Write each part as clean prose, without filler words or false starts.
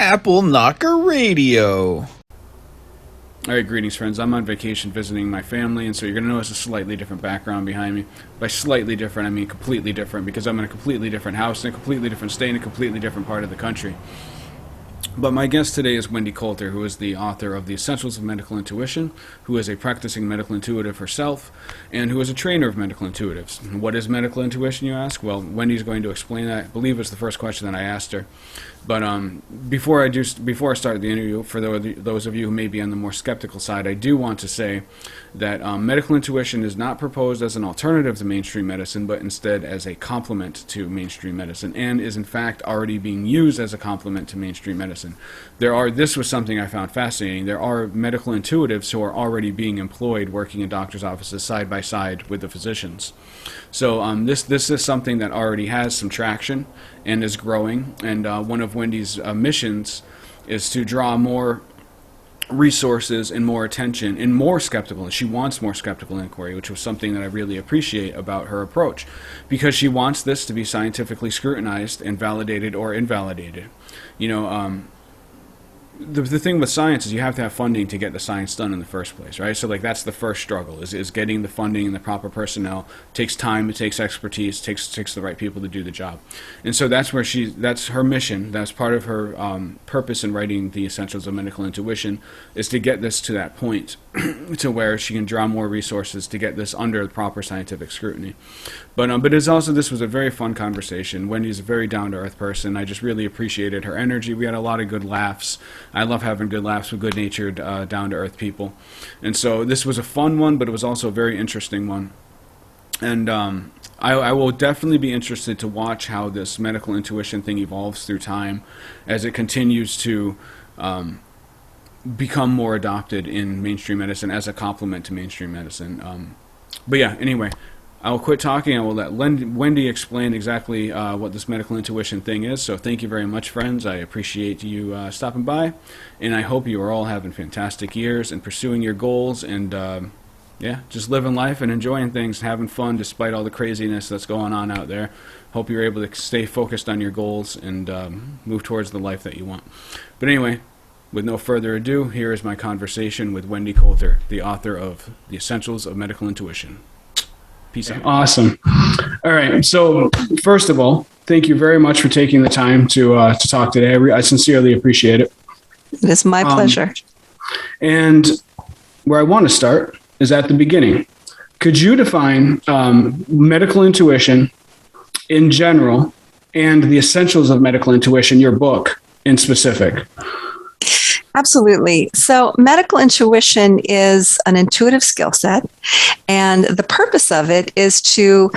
Apple Knocker Radio. All right, greetings, friends. I'm on vacation visiting my family, and so you're going to notice a slightly different background behind me. By slightly different, I mean completely different, because I'm in a completely different house, in a completely different state, in a completely different part of the country. But my guest today is Wendy Coulter, who is the author of The Essentials of Medical Intuition, who is a practicing medical intuitive herself, and who is a trainer of medical intuitives. What is medical intuition, you ask? Well, Wendy's going to explain that. I believe it's the first question that I asked her. But before I start the interview, for those of you who may be on the more skeptical side, I do want to say that medical intuition is not proposed as an alternative to mainstream medicine, but instead as a complement to mainstream medicine, and is in fact already being used as a complement to mainstream medicine. This was something I found fascinating. There are medical intuitives who are already being employed working in doctors' offices side by side with the physicians. So this is something that already has some traction and is growing, and one of Wendy's missions is to draw more resources and more attention and more skeptical. She wants more skeptical inquiry, which was something that I really appreciate about her approach, because she wants this to be scientifically scrutinized and validated or invalidated. You know, the thing with science is you have to have funding to get the science done in the first place, right? So like that's the first struggle is getting the funding and the proper personnel. It takes time, it takes expertise, it takes the right people to do the job. And so that's her mission. That's part of her purpose in writing The Essentials of Medical Intuition, is to get this to that point to where she can draw more resources to get this under proper scientific scrutiny. But this was a very fun conversation. Wendy's a very down-to-earth person. I just really appreciated her energy. We had a lot of good laughs. I love having good laughs with good-natured, down-to-earth people. And so this was a fun one, but it was also a very interesting one. And I will definitely be interested to watch how this medical intuition thing evolves through time as it continues to become more adopted in mainstream medicine as a complement to mainstream medicine. But yeah, anyway, I will quit talking. I will let Wendy explain exactly what this medical intuition thing is. So thank you very much, friends. I appreciate you stopping by, and I hope you are all having fantastic years and pursuing your goals and just living life and enjoying things, having fun despite all the craziness that's going on out there. Hope you're able to stay focused on your goals and move towards the life that you want. But anyway, with no further ado, here is my conversation with Wendy Coulter, the author of The Essentials of Medical Intuition. Peace out. Awesome. All right. So first of all, thank you very much for taking the time to talk today. I sincerely appreciate it. It is my pleasure. And where I want to start is at the beginning. Could you define medical intuition in general and the essentials of medical intuition, your book in specific? Absolutely. So medical intuition is an intuitive skill set, and the purpose of it is to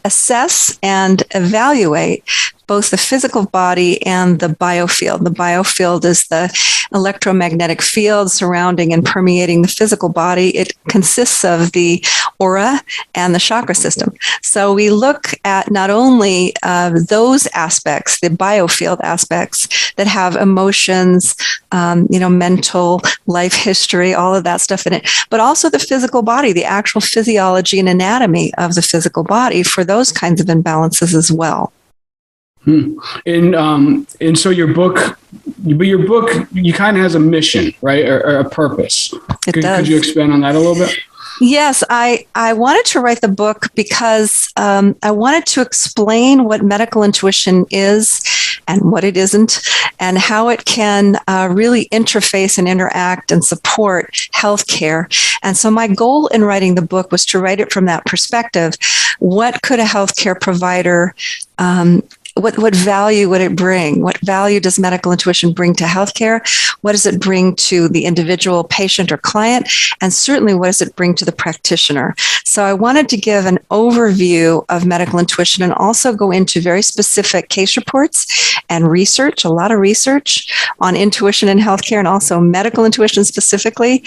assess and evaluate both the physical body and the biofield. The biofield is the electromagnetic field surrounding and permeating the physical body. It consists of the aura and the chakra system. So we look at not only those aspects, the biofield aspects that have emotions, mental, life history, all of that stuff in it, but also the physical body, the actual physiology and anatomy of the physical body for those kinds of imbalances as well. And so your book, you kind of has a mission, right? Or a purpose. Could you expand on that a little bit? Yes, I wanted to write the book because I wanted to explain what medical intuition is and what it isn't, and how it can really interface and interact and support healthcare. And so my goal in writing the book was to write it from that perspective. What could a healthcare provider what value would it bring? What value does medical intuition bring to healthcare? What does it bring to the individual patient or client? And certainly, what does it bring to the practitioner? So I wanted to give an overview of medical intuition and also go into very specific case reports and research, a lot of research on intuition in healthcare and also medical intuition specifically.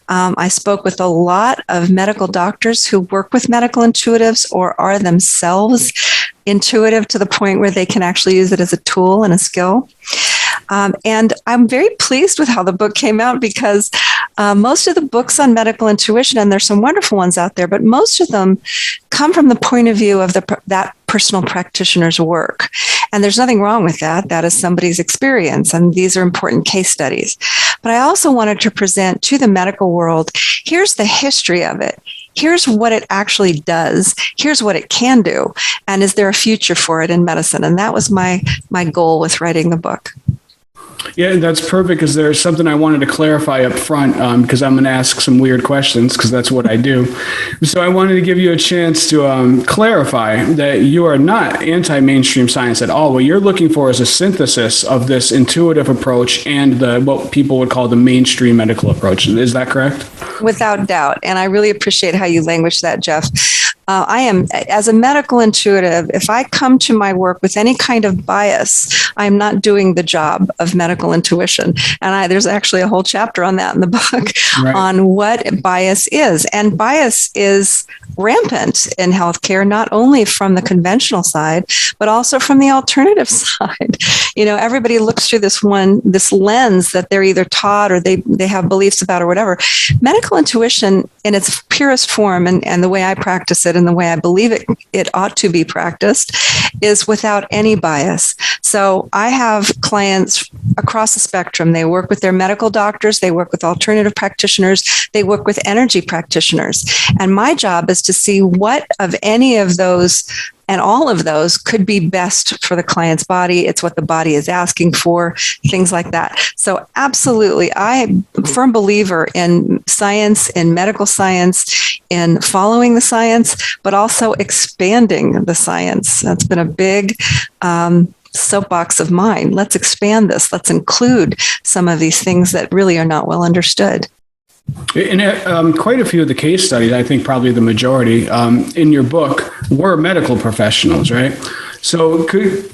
I spoke with a lot of medical doctors who work with medical intuitives or are themselves intuitive to the point where they can actually use it as a tool and a skill. And I'm very pleased with how the book came out because most of the books on medical intuition, and there's some wonderful ones out there, but most of them come from the point of view of that personal practitioner's work. And there's nothing wrong with that. That is somebody's experience, and these are important case studies. But I also wanted to present to the medical world, here's the history of it. Here's what it actually does. Here's what it can do. And is there a future for it in medicine? And that was my goal with writing the book. Yeah, that's perfect, because there's something I wanted to clarify up front, because I'm going to ask some weird questions, because that's what I do. So I wanted to give you a chance to clarify that you are not anti-mainstream science at all. What you're looking for is a synthesis of this intuitive approach and what people would call the mainstream medical approach. Is that correct? Without doubt. And I really appreciate how you language that, Jeff. I am, as a medical intuitive, if I come to my work with any kind of bias, I'm not doing the job of medical intuition. And there's actually a whole chapter on that in the book, right, on what bias is. And bias is rampant in healthcare, not only from the conventional side, but also from the alternative side. Everybody looks through this lens that they're either taught or they have beliefs about or whatever. Medical intuition in its purest form, and the way I practice it and the way I believe it ought to be practiced, is without any bias. So I have clients across the spectrum. They work with their medical doctors, they work with alternative practitioners, they work with energy practitioners. And my job is to see what of any of those and all of those could be best for the client's body. It's what the body is asking for, things like that. So absolutely, I'm a firm believer in science, in medical science, in following the science, but also expanding the science. That's been a big soapbox of mine. Let's expand this. Let's include some of these things that really are not well understood. In quite a few of the case studies, I think probably the majority in your book were medical professionals, right? So is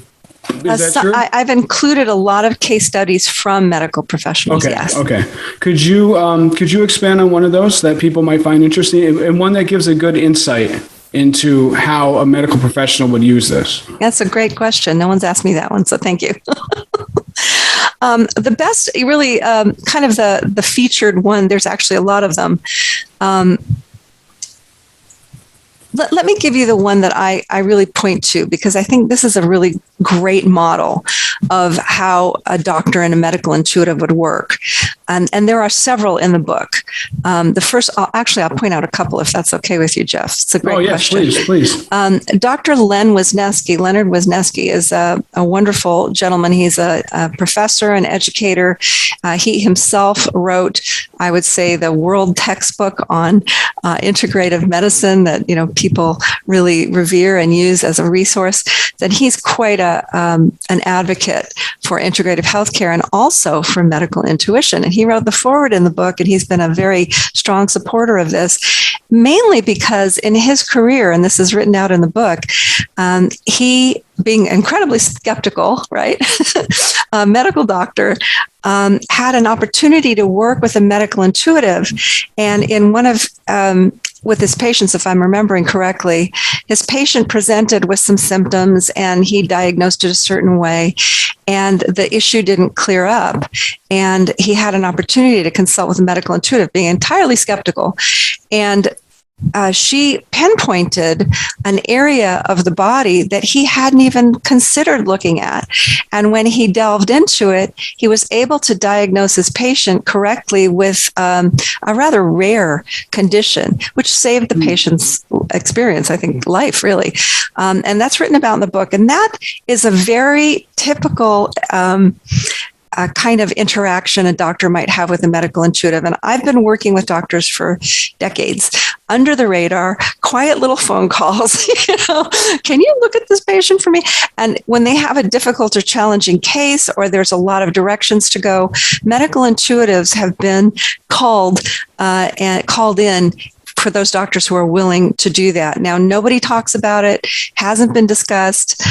that true? I've included a lot of case studies from medical professionals. Okay, yes. Okay. Could you expand on one of those that people might find interesting, and one that gives a good insight into how a medical professional would use this? That's a great question. No one's asked me that one, so thank you. The best, really, kind of the featured one, there's actually a lot of them. Let me give you the one that I really point to, because I think this is a really great model of how a doctor and a medical intuitive would work. And there are several in the book. The first, I'll point out a couple if that's okay with you, Jeff. It's a great question. Please. Dr. Leonard Wisniewski is a wonderful gentleman. He's a professor and educator. He himself wrote, I would say, the world textbook on integrative medicine that people really revere and use as a resource. Then he's quite an advocate for integrative healthcare and also for medical intuition. And he wrote the foreword in the book, and he's been a very strong supporter of this, mainly because in his career, and this is written out in the book, he, being incredibly skeptical, right, a medical doctor, had an opportunity to work with a medical intuitive. And in one of, with his patients, if I'm remembering correctly, his patient presented with some symptoms and he diagnosed it a certain way, and the issue didn't clear up. And he had an opportunity to consult with a medical intuitive, being entirely skeptical. And she pinpointed an area of the body that he hadn't even considered looking at. And when he delved into it, he was able to diagnose his patient correctly with a rather rare condition, which saved the patient's experience, I think, life, really. And that's written about in the book. And that is a very typical kind of interaction a doctor might have with a medical intuitive. And I've been working with doctors for decades, under the radar, quiet little phone calls, can you look at this patient for me? And when they have a difficult or challenging case, or there's a lot of directions to go, medical intuitives have been called in for those doctors who are willing to do that. Now, nobody talks about it, hasn't been discussed.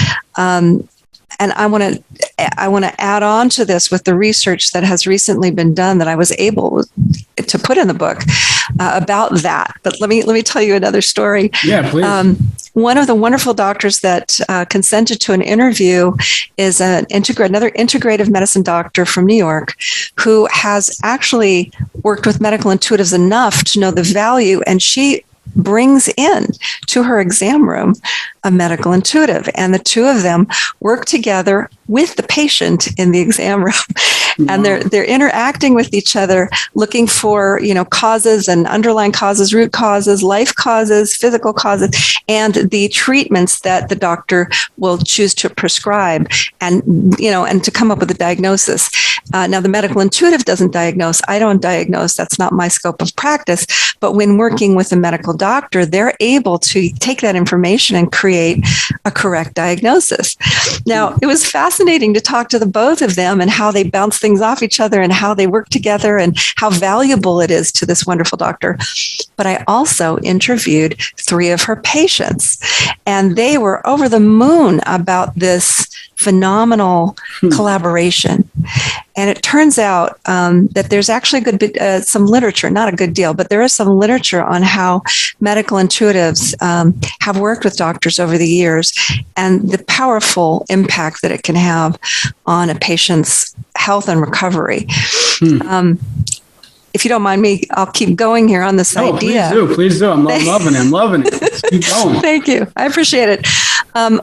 And I want to add on to this with the research that has recently been done that I was able to put in the book about that. But let me tell you another story. Yeah, please. One of the wonderful doctors that consented to an interview is another integrative medicine doctor from New York, who has actually worked with medical intuitives enough to know the value, and she brings in to her exam room a medical intuitive, and the two of them work together with the patient in the exam room. And they're interacting with each other, looking for, causes and underlying causes, root causes, life causes, physical causes, and the treatments that the doctor will choose to prescribe, and to come up with a diagnosis. Now, the medical intuitive doesn't diagnose. I don't diagnose. That's not my scope of practice. But when working with a medical doctor, they're able to take that information and create a correct diagnosis. Now, it was fascinating to talk to the both of them and how they bounce things off each other and how they work together and how valuable it is to this wonderful doctor. But I also interviewed 3 of her patients, and they were over the moon about this phenomenal collaboration. And it turns out that there's actually some literature, not a good deal, but there is some literature on how medical intuitives have worked with doctors over the years and the powerful impact that it can have on a patient's health and recovery. If you don't mind me, I'll keep going here on this idea. Please do. I'm loving it. Let's keep going. Thank you. I appreciate it.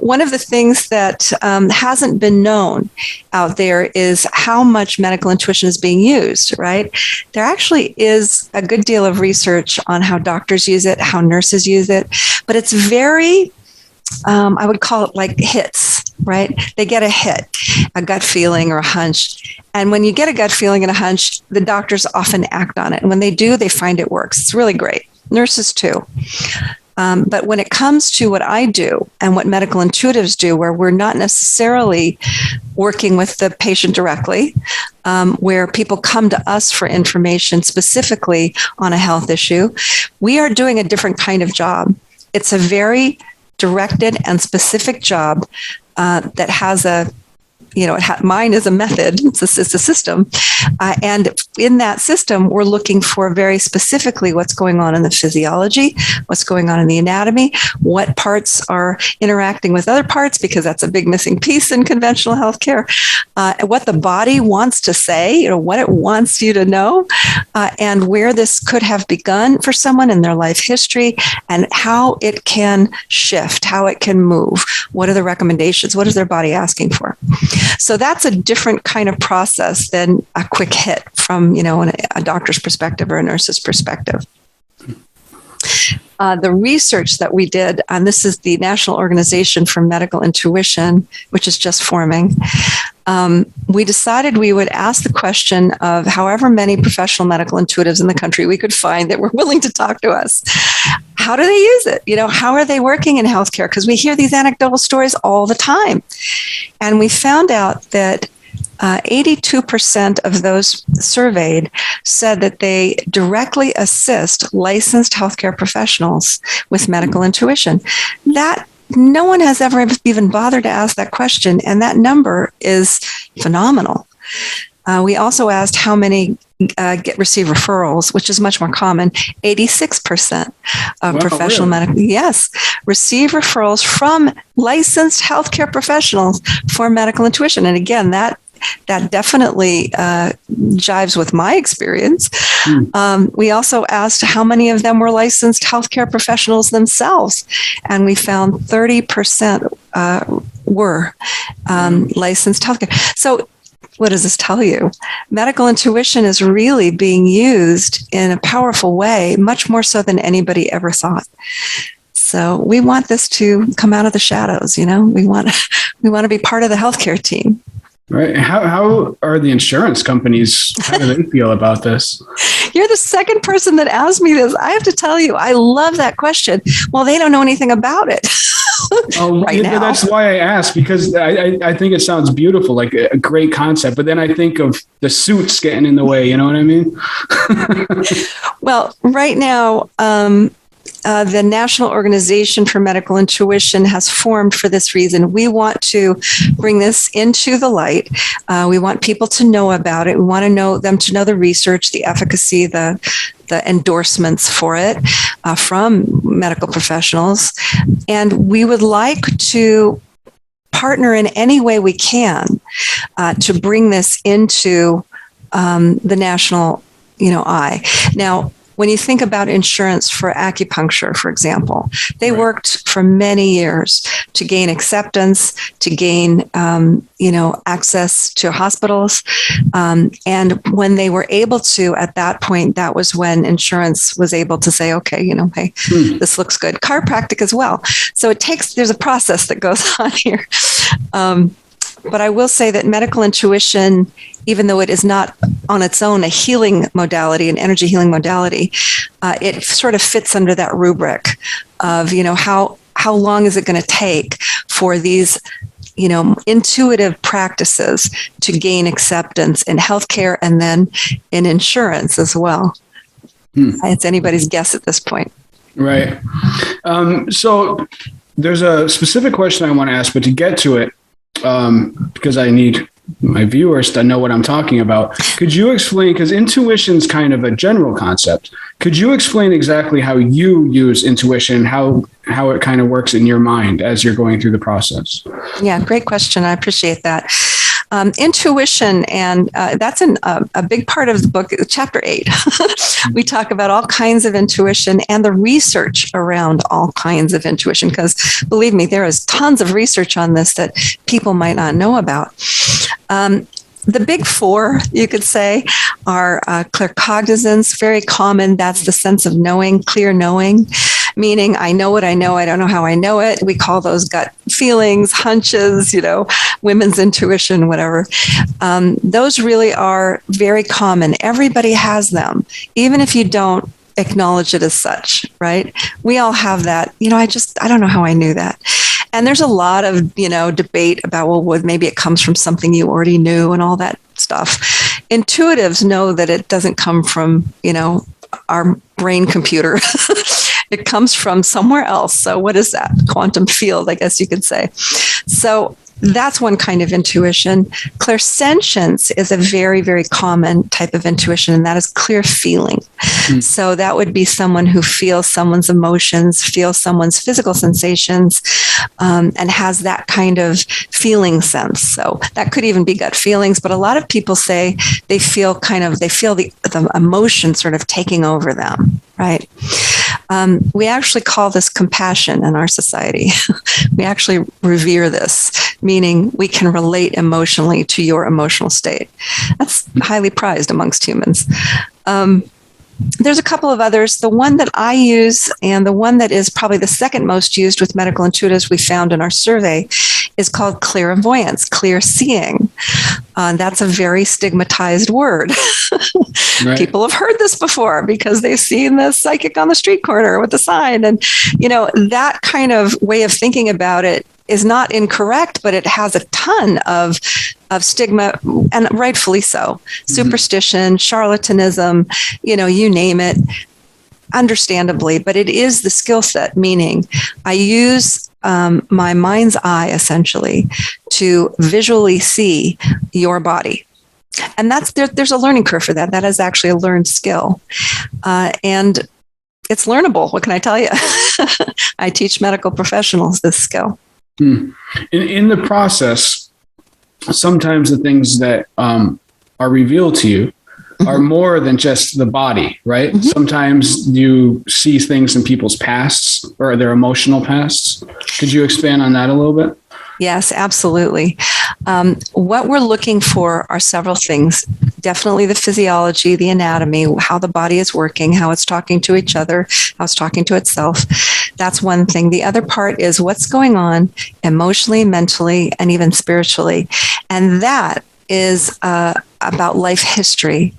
One of the things that hasn't been known out there is how much medical intuition is being used, right? There actually is a good deal of research on how doctors use it, how nurses use it, but it's very, I would call it like hits, right? They get a hit, a gut feeling or a hunch. And when you get a gut feeling and a hunch, the doctors often act on it. And when they do, they find it works. It's really great. Nurses too. But when it comes to what I do and what medical intuitives do, where we're not necessarily working with the patient directly, where people come to us for information specifically on a health issue, we are doing a different kind of job. It's a very directed and specific job that has mine is a method, it's a system. And in that system, we're looking for very specifically what's going on in the physiology, what's going on in the anatomy, what parts are interacting with other parts, because that's a big missing piece in conventional healthcare, what the body wants to say, what it wants you to know, and where this could have begun for someone in their life history, and how it can shift, how it can move. What are the recommendations? What is their body asking for? So that's a different kind of process than a quick hit from, a doctor's perspective or a nurse's perspective. The research that we did, and this is the National Organization for Medical Intuition, which is just forming, we decided we would ask the question of however many professional medical intuitives in the country we could find that were willing to talk to us. How do they use it? How are they working in healthcare? Because we hear these anecdotal stories all the time. And we found out that 82% of those surveyed said that they directly assist licensed healthcare professionals with medical intuition. That no one has ever even bothered to ask that question, and that number is phenomenal. We also asked how many receive referrals, which is much more common. 86% of professional medical, receive referrals from licensed healthcare professionals for medical intuition. And again, that definitely jives with my experience. We also asked how many of them were licensed healthcare professionals themselves, and we found 30% were licensed healthcare. So what does this tell you? Medical intuition is really being used in a powerful way, much more so than anybody ever thought. So we want this to come out of the shadows. We want to be part of the healthcare team. Right. How are the insurance companies? How do they feel about this? You're the second person that asked me this. I have to tell you, I love that question. Well, they don't know anything about it. Right now. That's why I asked, because I think it sounds beautiful, like a great concept. But then I think of the suits getting in the way. You know what I mean? Well, right now, the National Organization for Medical Intuition has formed for this reason. We want to bring this into the light. We want people to know about it. We want them to know the research, the efficacy, the endorsements for it from medical professionals. And we would like to partner in any way we can to bring this into the national eye. Now, when you think about insurance for acupuncture, for example, they worked for many years to gain acceptance, to gain, access to hospitals. And when they were able to, at that point, that was when insurance was able to say, okay, hey, this looks good. Chiropractic as well. So there's a process that goes on here. But I will say that medical intuition, even though it is not on its own a healing modality, an energy healing modality, it sort of fits under that rubric of, how long is it going to take for these, intuitive practices to gain acceptance in healthcare and then in insurance as well. It's anybody's guess at this point. Right. So there's a specific question I want to ask, but to get to it, because I need my viewers to know what I'm talking about. Could you explain, because intuition is kind of a general concept. Could you explain exactly how you use intuition, how it kind of works in your mind as you're going through the process? Yeah, great question. I appreciate that. Intuition, and that's a big part of the book, chapter 8. We talk about all kinds of intuition and the research around all kinds of intuition, because believe me, there is tons of research on this that people might not know about. The big four, you could say, are claircognizance, very common. That's the sense of knowing, clear knowing, meaning I know what I know. I don't know how I know it. We call those gut feelings, hunches, women's intuition, whatever. Those really are very common. Everybody has them, even if you don't acknowledge it as such, right? We all have that. I don't know how I knew that. And there's a lot of, debate about, well, maybe it comes from something you already knew and all that stuff. Intuitives know that it doesn't come from, our brain computer. It comes from somewhere else. So what is that? Quantum field, I guess you could say. So that's one kind of intuition. Clairsentience is a very, very common type of intuition, and that is clear feeling. So that would be someone who feels someone's emotions, feels someone's physical sensations, and has that kind of feeling sense. So that could even be gut feelings, but a lot of people say they feel the emotion sort of taking over them, right? We actually call this compassion in our society. We actually revere this, meaning we can relate emotionally to your emotional state. That's highly prized amongst humans. There's a couple of others. The one that I use, and the one that is probably the second most used with medical intuitives we found in our survey, is called clairvoyance, clear seeing. That's a very stigmatized word. Right. People have heard this before because they've seen the psychic on the street corner with the sign. And, that kind of way of thinking about it is not incorrect, but it has a ton of stigma, and rightfully so. Superstition, charlatanism, you name it, understandably, but it is the skill set, meaning I use my mind's eye essentially to visually see your body. And there's a learning curve for that. That is actually a learned skill. And it's learnable. What can I tell you? I teach medical professionals this skill. In the process, sometimes the things that are revealed to you are more than just the body, right? Sometimes you see things in people's pasts or their emotional pasts. Could you expand on that a little bit? Yes, absolutely. What we're looking for are several things. Definitely the physiology, the anatomy, how the body is working, how it's talking to each other, how it's talking to itself. That's one thing. The other part is what's going on emotionally, mentally, and even spiritually. And that is about life history.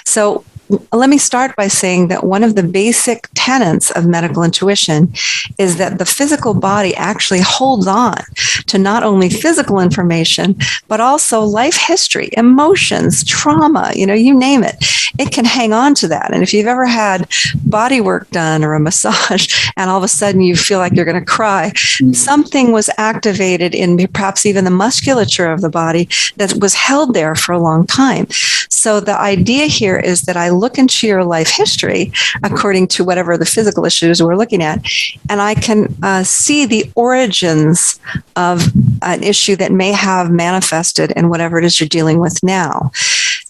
So let me start by saying that one of the basic tenets of medical intuition is that the physical body actually holds on to not only physical information, but also life history, emotions, trauma, you name it. It can hang on to that. And if you've ever had body work done or a massage, and all of a sudden you feel like you're going to cry, something was activated in perhaps even the musculature of the body that was held there for a long time. So the idea here is that I look into your life history according to whatever the physical issues we're looking at, and I can see the origins of an issue that may have manifested in whatever it is you're dealing with now.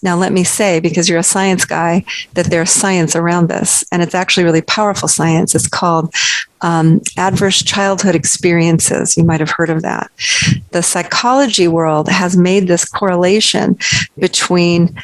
Now, let me say, because you're a science guy, that there's science around this, and it's actually really powerful science. It's called adverse childhood experiences. You might have heard of that. The psychology world has made this correlation between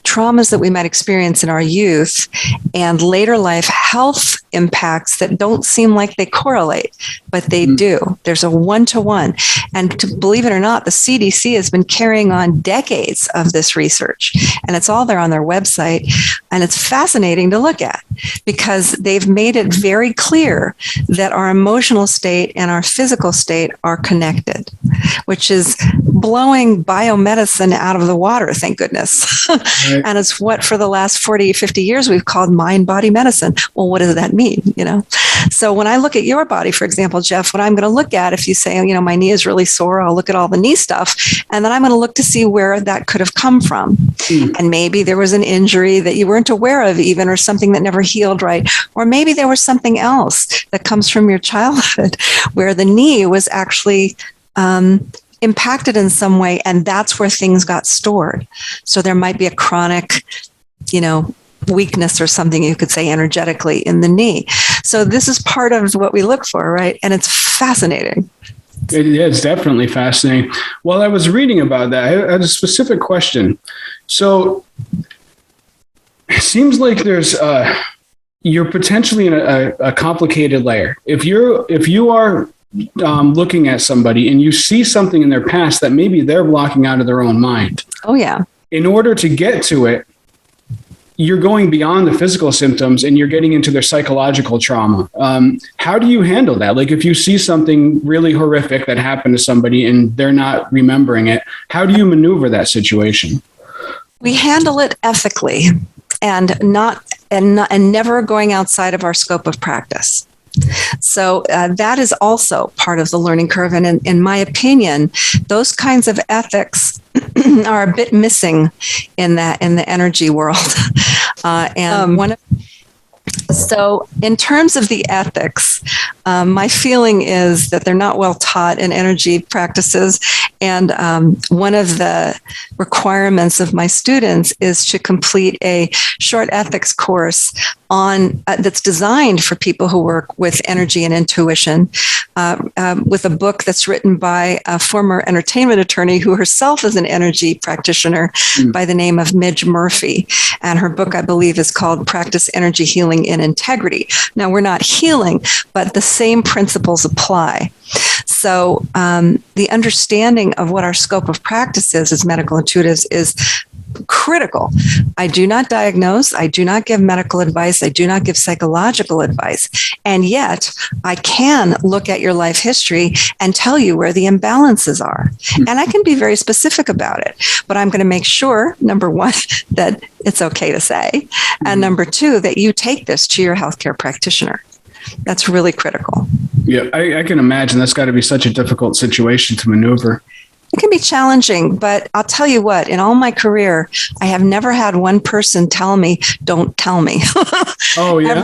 traumas that we might experience in our youth and later life health impacts that don't seem like they correlate, but they do. There's a one-to-one. And to believe it or not, the CDC has been carrying on decades of this research, and it's all there on their website. And it's fascinating to look at because they've made it very clear that our emotional state and our physical state are connected, which is blowing biomedicine out of the water, thank goodness. Right. And it's what for the last 40, 50 years we've called mind-body medicine. Well, what does that mean? So when I look at your body, for example, Jeff, what I'm going to look at, if you say, my knee is really sore, I'll look at all the knee stuff, and then I'm going to look to see where that could have come from. And maybe there was an injury that you weren't aware of even, or something that never healed right. Or maybe there was something else that comes from your childhood where the knee was actually impacted in some way, and that's where things got stored. So there might be a chronic, weakness or something you could say energetically in the knee. So this is part of what we look for, right? And it's fascinating. It's definitely fascinating. While I was reading about that, I had a specific question. So it seems like there's you're potentially in a complicated layer. If you are looking at somebody and you see something in their past that maybe they're blocking out of their own mind. Oh yeah. In order to get to it, you're going beyond the physical symptoms and you're getting into their psychological trauma. How do you handle that? Like if you see something really horrific that happened to somebody and they're not remembering it, how do you maneuver that situation? We handle it ethically and never going outside of our scope of practice. So that is also part of the learning curve. And in my opinion, those kinds of ethics are a bit missing in the energy world. So in terms of the ethics, my feeling is that they're not well taught in energy practices. And one of the requirements of my students is to complete a short ethics course on that's designed for people who work with energy and intuition, with a book that's written by a former entertainment attorney who herself is an energy practitioner by the name of Midge Murphy. And her book, I believe, is called Practice Energy Healing in Integrity. Now, we're not healing, but the same principles apply. So the understanding of what our scope of practice is as medical intuitives is critical. I do not diagnose. I do not give medical advice. I do not give psychological advice. And yet I can look at your life history and tell you where the imbalances are. And I can be very specific about it, but I'm going to make sure, number one, that it's okay to say, and number two, that you take this to your healthcare practitioner. That's really critical. Yeah, I can imagine that's got to be such a difficult situation to maneuver. It can be challenging, but I'll tell you what, in all my career, I have never had one person tell me, don't tell me. Oh, yeah?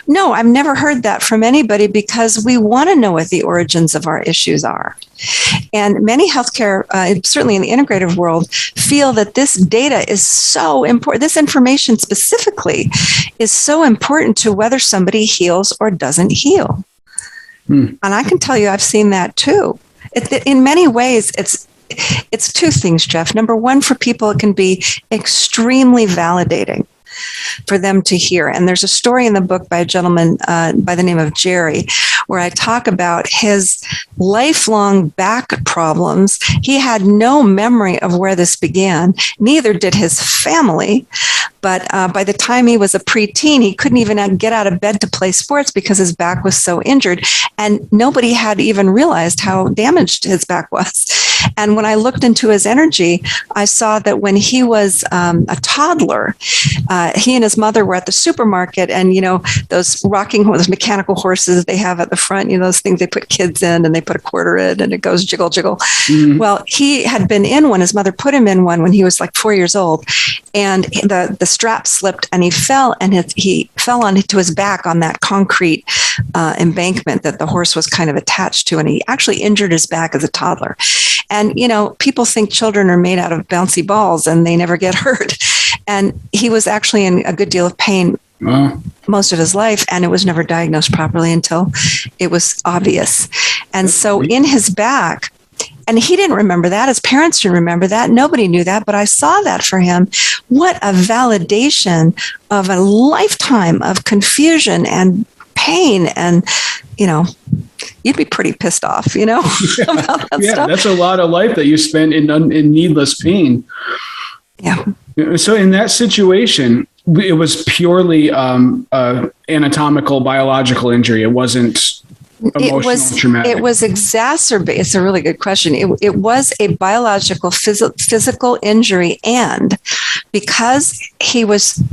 No, I've never heard that from anybody because we want to know what the origins of our issues are. And many healthcare, certainly in the integrative world, feel that this data is so important. This information specifically is so important to whether somebody heals or doesn't heal. And I can tell you, I've seen that too. In many ways, it's two things, Jeff. Number one, for people, it can be extremely validating for them to hear. And there's a story in the book by a gentleman by the name of Jerry, where I talk about his lifelong back problems. He had no memory of where this began. Neither did his family. But by the time he was a preteen, he couldn't even get out of bed to play sports because his back was so injured. And nobody had even realized how damaged his back was. And when I looked into his energy, I saw that when he was a toddler, he and his mother were at the supermarket, and those those mechanical horses they have at the front, those things they put kids in, and they put a quarter in, and it goes jiggle jiggle. Mm-hmm. Well, he had been in one. His mother put him in one when he was like 4 years old, and the strap slipped, and he fell, and he fell onto his back on that concrete embankment that the horse was kind of attached to, and he actually injured his back as a toddler. And, people think children are made out of bouncy balls and they never get hurt. And he was actually in a good deal of pain most of his life, and it was never diagnosed properly until it was obvious. And so in his back, and he didn't remember that. His parents didn't remember that. Nobody knew that, but I saw that for him. What a validation of a lifetime of confusion and pain. And, you'd be pretty pissed off, about that stuff. That's a lot of life that you spent in needless pain. Yeah. So in that situation, it was purely anatomical, biological injury. It wasn't emotional, traumatic. It was exacerbated. It's a really good question. It was a biological, physical injury, and because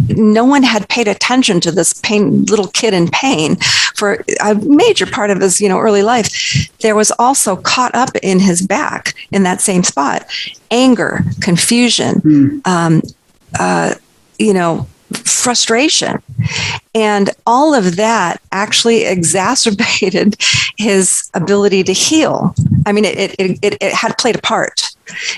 no one had paid attention to this little kid in pain for a major part of his, early life, there was also caught up in his back in that same spot, anger, confusion, frustration. And all of that actually exacerbated his ability to heal. I mean, it had played a part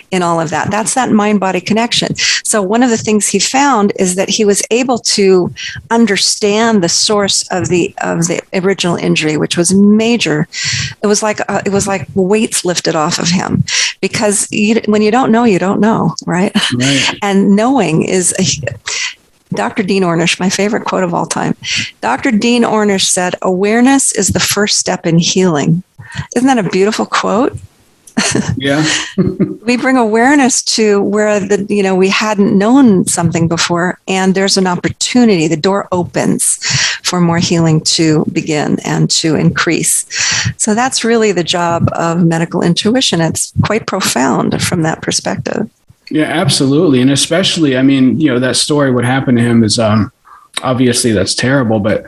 in all of that. That's that mind-body connection. So one of the things he found is that he was able to understand the source of the original injury, which was major. It was like weights lifted off of him, because when you don't know, right? And knowing is Dr. Dean Ornish, my favorite quote of all time. Dr. Dean Ornish said, "Awareness is the first step in healing." Isn't that a beautiful quote? Yeah. We bring awareness to where we hadn't known something before, and there's an opportunity. The door opens for more healing to begin and to increase. So that's really the job of medical intuition. It's quite profound from that perspective. Yeah, absolutely. And especially, that story, what happened to him is obviously that's terrible, but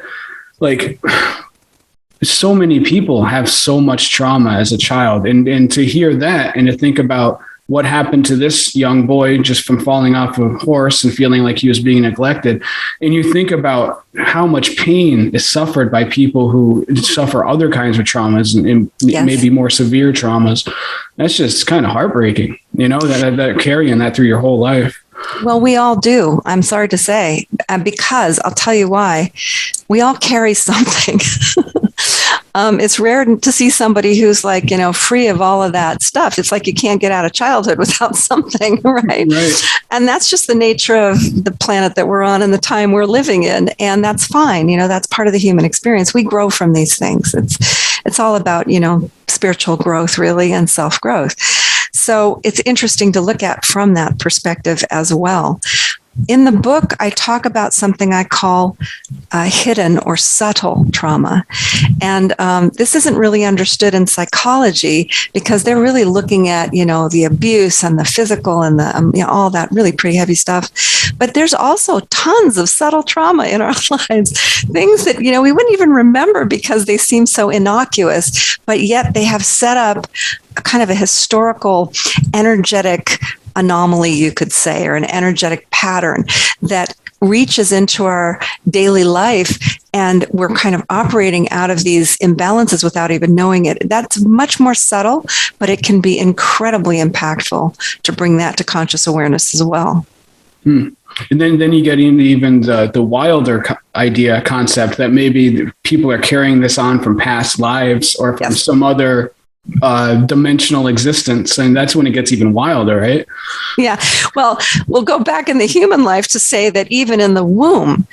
so many people have so much trauma as a child, and to hear that and to think about what happened to this young boy just from falling off a horse and feeling like he was being neglected. And you think about how much pain is suffered by people who suffer other kinds of traumas and yes, maybe more severe traumas. That's just kind of heartbreaking, that carrying that through your whole life. Well, we all do. I'm sorry to say, because I'll tell you why. We all carry something. It's rare to see somebody who's free of all of that stuff. It's like you can't get out of childhood without something, right? And that's just the nature of the planet that we're on and the time we're living in. And that's fine. That's part of the human experience. We grow from these things. It's all about, spiritual growth, really, and self-growth. So it's interesting to look at from that perspective as well. In the book, I talk about something I call hidden or subtle trauma. And this isn't really understood in psychology because they're really looking at, the abuse and the physical and the all that really pretty heavy stuff. But there's also tons of subtle trauma in our lives, things that, we wouldn't even remember because they seem so innocuous, but yet they have set up a kind of a historical, energetic anomaly, you could say, or an energetic pattern that reaches into our daily life, and we're kind of operating out of these imbalances without even knowing it. That's much more subtle, but it can be incredibly impactful to bring that to conscious awareness as well. And then you get into even the wilder concept that maybe people are carrying this on from past lives or from some other dimensional existence, and that's when it gets even wilder, right? Yeah. Well, we'll go back in the human life to say that even in the womb,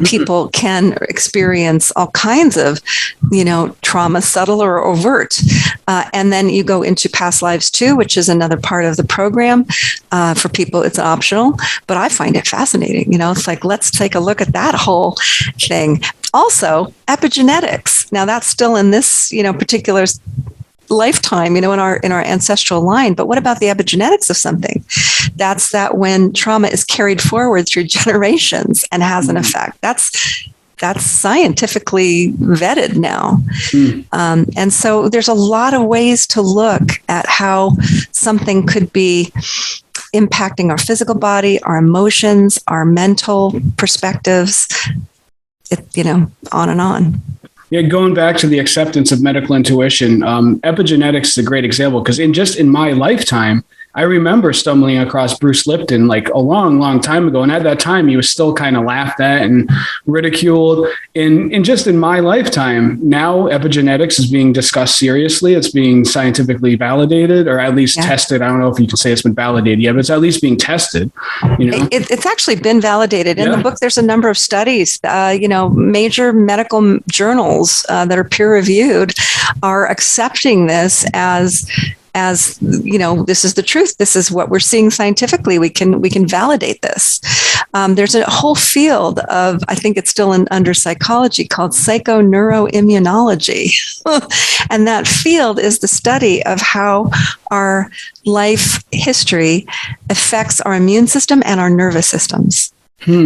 people can experience all kinds of, trauma, subtle or overt. And then you go into past lives too, which is another part of the program. For people, it's optional, but I find it fascinating. It's like, let's take a look at that whole thing. Also, epigenetics. Now that's still in this, particular lifetime, in our ancestral line. But what about the epigenetics of something? That's that when trauma is carried forward through generations and has an effect. That's scientifically vetted now. And so there's a lot of ways to look at how something could be impacting our physical body, our emotions, our mental perspectives, on and on. Yeah, going back to the acceptance of medical intuition, epigenetics is a great example because in my lifetime, I remember stumbling across Bruce Lipton like a long, long time ago. And at that time, he was still kind of laughed at and ridiculed. And just in my lifetime, now epigenetics is being discussed seriously. It's being scientifically validated, or at least tested. I don't know if you can say it's been validated yet, but it's at least being tested. It's actually been validated. In the book, there's a number of studies, major medical journals that are peer reviewed are accepting this as this is the truth. This is what we're seeing scientifically. We can validate this. There's a whole field of, I think it's still under psychology, called psychoneuroimmunology. And that field is the study of how our life history affects our immune system and our nervous systems.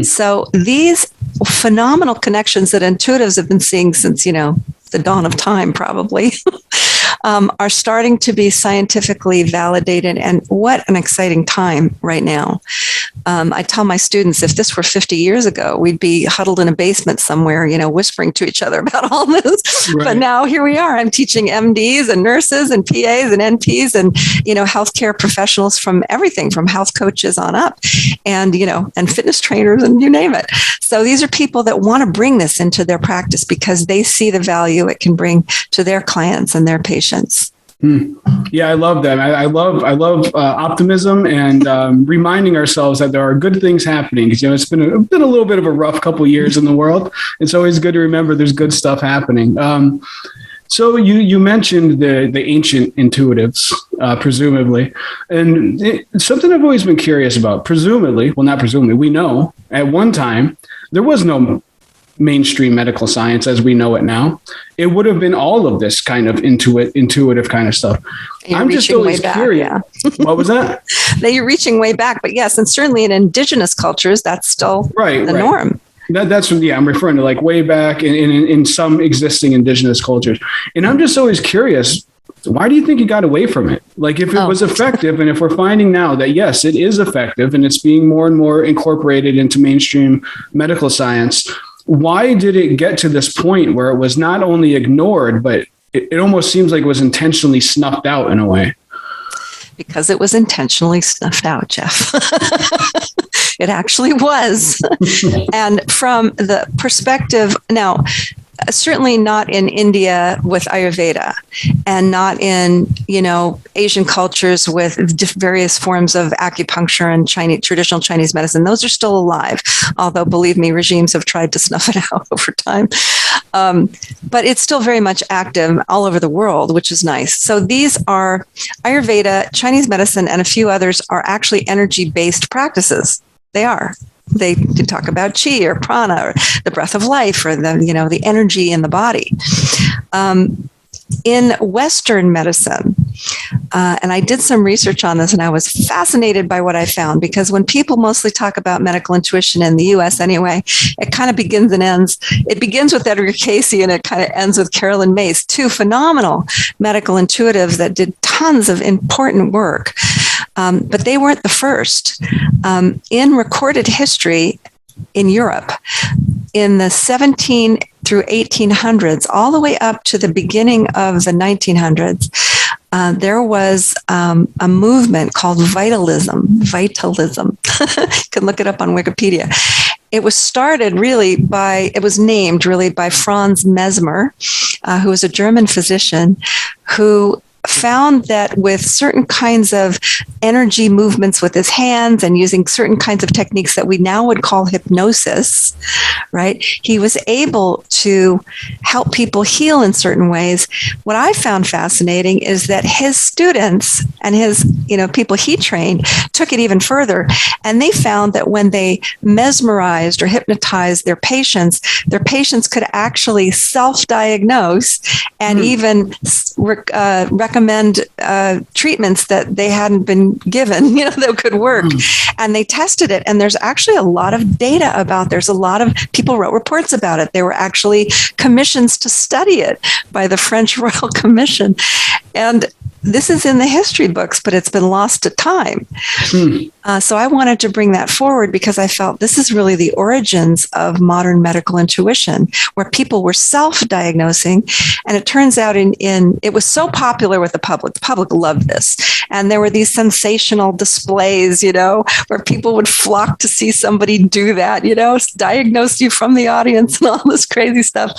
So these phenomenal connections that intuitives have been seeing since, the dawn of time, probably, are starting to be scientifically validated. And what an exciting time right now. I tell my students, if this were 50 years ago, we'd be huddled in a basement somewhere, whispering to each other about all this. Right. But now here we are. I'm teaching MDs and nurses and PAs and NPs and, healthcare professionals from everything from health coaches on up and, and fitness trainers and you name it. So these are people that want to bring this into their practice because they see the value it can bring to their clients and their patients. Yeah, I love that. I love optimism and reminding ourselves that there are good things happening. Because it's been a little bit of a rough couple of years in the world. It's always good to remember there's good stuff happening. So you mentioned the ancient intuitives, presumably, and something I've always been curious about. Presumably, well, not presumably, we know at one time there was no mainstream medical science as we know it now. It would have been all of this kind of intuitive kind of stuff. I'm just always curious. What was that? You're reaching way back, but yes, and certainly in indigenous cultures, that's still the norm. That's I'm referring to like way back in some existing indigenous cultures. And I'm just always curious, why do you think you got away from it? Like if it was effective, and if we're finding now that, yes, it is effective and it's being more and more incorporated into mainstream medical science, why did it get to this point where it was not only ignored, but it almost seems like it was intentionally snuffed out in a way? Because it was intentionally snuffed out, Jeff. It actually was. And from the perspective, now, certainly not in India with Ayurveda, and not in, Asian cultures with various forms of acupuncture and traditional Chinese medicine. Those are still alive, although believe me, regimes have tried to snuff it out over time. But it's still very much active all over the world, which is nice. So these are Ayurveda, Chinese medicine, and a few others are actually energy-based practices. They are. They talk about chi or prana or the breath of life or the energy in the body. In Western medicine, and I did some research on this and I was fascinated by what I found, because when people mostly talk about medical intuition in the US anyway, it kind of begins and ends. It begins with Edgar Cayce and it kind of ends with Carolyn Mace, two phenomenal medical intuitives that did tons of important work. But they weren't the first. In recorded history in Europe, in the 17 through 1800s, all the way up to the beginning of the 1900s, there was a movement called vitalism. You can look it up on Wikipedia. It was named by Franz Mesmer, who was a German physician who found that with certain kinds of energy movements with his hands and using certain kinds of techniques that we now would call hypnosis, right, he was able to help people heal in certain ways. What I found fascinating is that his students and his, people he trained took it even further. And they found that when they mesmerized or hypnotized their patients could actually self-diagnose and even recommend treatments that they hadn't been given, that could work. And they tested it. And there's actually a lot of data about, there's a lot of people wrote reports about it. There were actually commissions to study it by the French Royal Commission. And this is in the history books, but it's been lost to time. So I wanted to bring that forward because I felt this is really the origins of modern medical intuition, where people were self-diagnosing. And it turns out it was so popular with the public. The public loved this. And there were these sensational displays, where people would flock to see somebody do that, diagnose you from the audience and all this crazy stuff.